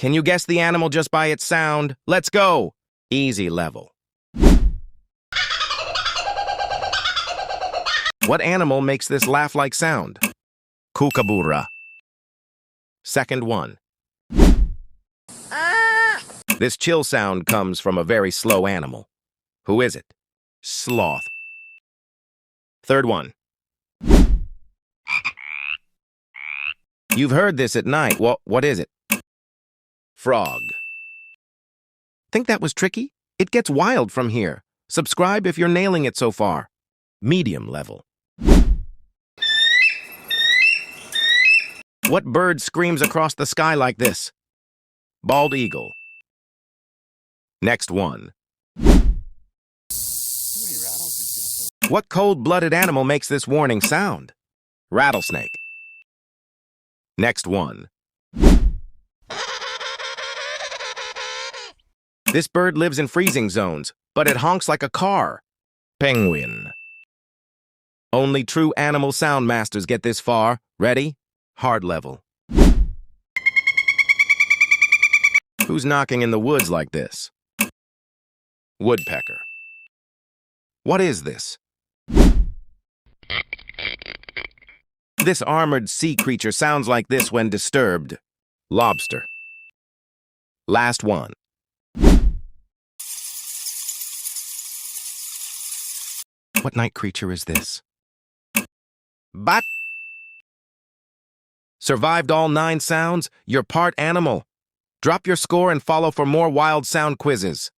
Can you guess the animal just by its sound? Let's go! Easy level. What animal makes this laugh-like sound? Kookaburra. Second one. This chill sound comes from a very slow animal. Who is it? Sloth. Third one. You've heard this at night. What is it? Frog. Think that was tricky? It gets wild from here. Subscribe if you're nailing it so far. Medium level. What bird screams across the sky like this? Bald eagle. Next one. What cold-blooded animal makes this warning sound? Rattlesnake. Next one. This bird lives in freezing zones, but it honks like a car. Penguin. Only true animal sound masters get this far. Ready? Hard level. Who's knocking in the woods like this? Woodpecker. What is this? This armored sea creature sounds like this when disturbed. Lobster. Last one. What night creature is this? Bat. Survived all 9 sounds? You're part animal. Drop your score and follow for more wild sound quizzes.